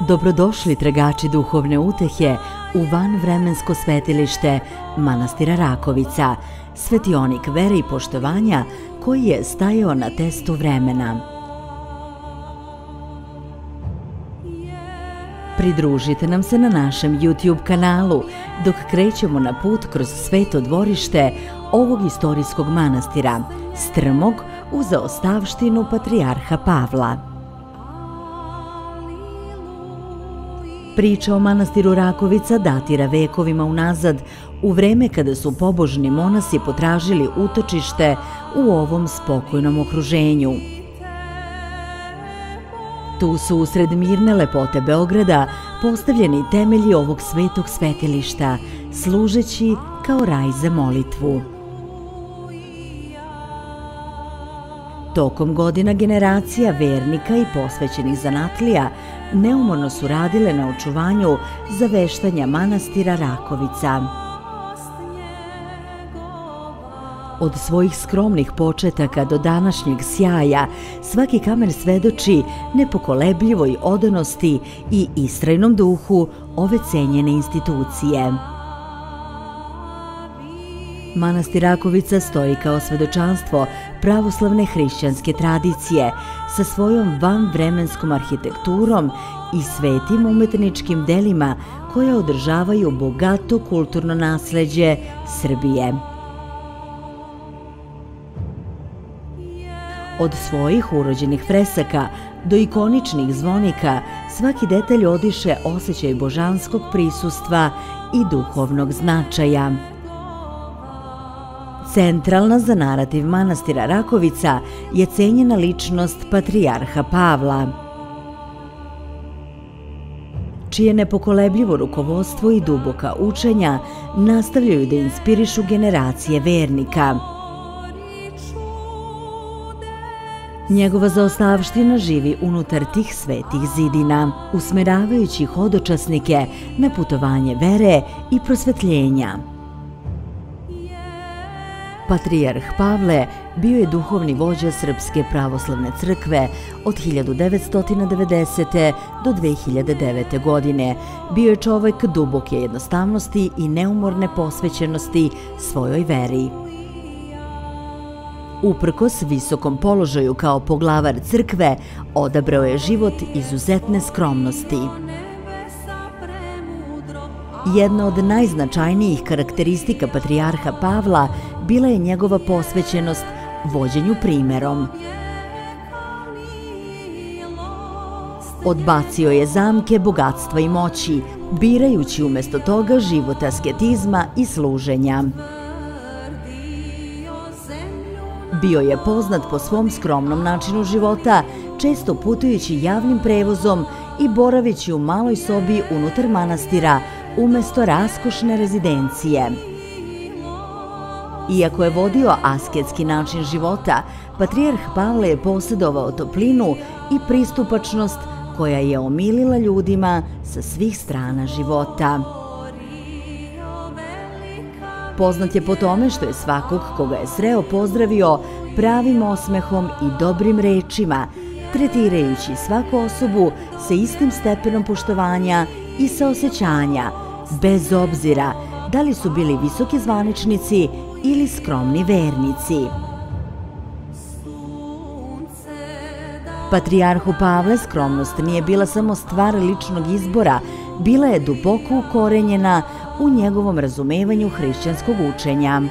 Dobrodošli tragači duhovne utehe u vanvremensko svetilište manastira Rakovica, svetionik vere i poštovanja koji je stajao na testu vremena. Pridružite nam se na našem YouTube kanalu dok krećemo na put kroz sveto dvorište ovog istorijskog manastira, strmog u zaostavštinu patrijarha Pavla. Priča o manastiru Rakovica datira vekovima unazad, u vreme kada su pobožni monasi potražili utočište u ovom spokojnom okruženju. Tu su usred mirne lepote Beograda postavljeni temelji ovog svetog svetilišta, služeći kao raj za molitvu. Tokom godina generacija vernika i posvećenih zanatlija neumorno su radile na očuvanju zaveštanja manastira Rakovica. Od svojih skromnih početaka do današnjeg sjaja, svaki kamen svedoči nepokolebljivoj odanosti i istrajnom duhu ove cenjene institucije. Manastir Rakovica stoji kao svedočanstvo pravoslavne hrišćanske tradicije sa svojom vanvremenskom arhitekturom i svetim umetničkim delima koja održavaju bogato kulturno nasleđe Srbije. Od svojih urođenih fresaka do ikoničnih zvonika, svaki detalj odiše osjećaj božanskog prisustva i duhovnog značaja. Centralna za narativ manastira Rakovica je cenjena ličnost patrijarha Pavla, čije nepokolebljivo rukovodstvo i duboka učenja nastavljaju da inspirišu generacije vernika. Njegova zaostavština živi unutar tih svetih zidina, usmeravajući hodočasnike na putovanje vere i prosvetljenja. Patrijarh Pavle bio je duhovni vođa Srpske pravoslavne crkve od 1990. do 2009. godine. Bio je čovek duboke jednostavnosti i neumorne posvećenosti svojoj veri. Uprkos visokom položaju kao poglavar crkve, odabrao je život izuzetne skromnosti. Jedna od najznačajnijih karakteristika patrijarha Pavla bila je njegova posvećenost vođenju primerom. Odbacio je zamke bogatstva i moći, birajući umjesto toga život asketizma i služenja. Bio je poznat po svom skromnom načinu života, često putujući javnim prevozom i boraveći u maloj sobi unutar manastira umjesto raskošne rezidencije. Iako je vodio asketski način života, patrijarh Pavle je posjedovao toplinu i pristupačnost koja je omilila ljudima sa svih strana života. Poznat je po tome što je svakog koga je sreo pozdravio pravim osmehom i dobrim rečima, tretirajući svaku osobu sa istim stepenom poštovanja i saosećanja, bez obzira da li su bili visoki zvaničnici ili skromni vernici. Patrijarhu Pavle skromnost nije bila samo stvar ličnog izbora, bila je duboko ukorenjena u njegovom razumevanju hrišćanskog učenja.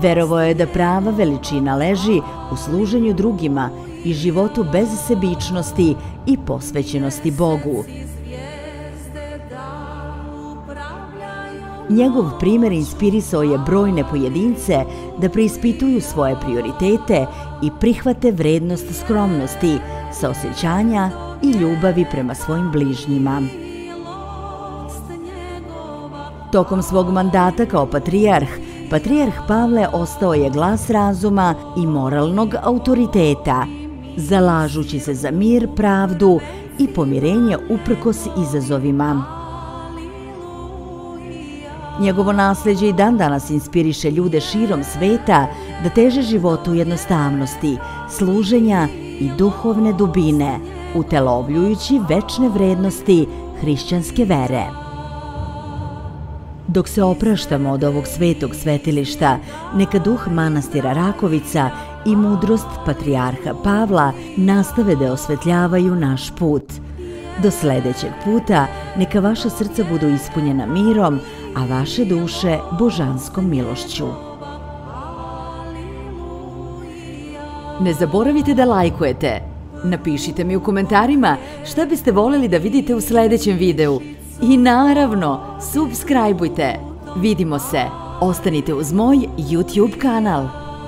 Verovao je da prava veličina leži u služenju drugima i životu bez sebičnosti i posvećenosti Bogu. Njegov primer inspirisao je brojne pojedince da preispituju svoje prioritete i prihvate vrednost skromnosti, saosećanja i ljubavi prema svojim bližnjima. Tokom svog mandata kao patrijarh Pavle ostao je glas razuma i moralnog autoriteta, zalažući se za mir, pravdu i pomirenje uprkos izazovima. Njegovo nasleđe i dan danas inspiriše ljude širom sveta da teže životu jednostavnosti, služenja i duhovne dubine, utelovljujući večne vrednosti hrišćanske vere. Dok se opraštamo od ovog svetog svetilišta, neka duh manastira Rakovica i mudrost patrijarha Pavla nastave da osvetljavaju naš put. Do sledećeg puta neka vaša srca budu ispunjena mirom, a vaše duše božanskom milošću. Ne zaboravite da lajkujete. Napišite mi u komentarima šta biste voljeli da vidite u sledećem videu. I naravno, subscribeujte. Vidimo se. Ostanite uz moj YouTube kanal.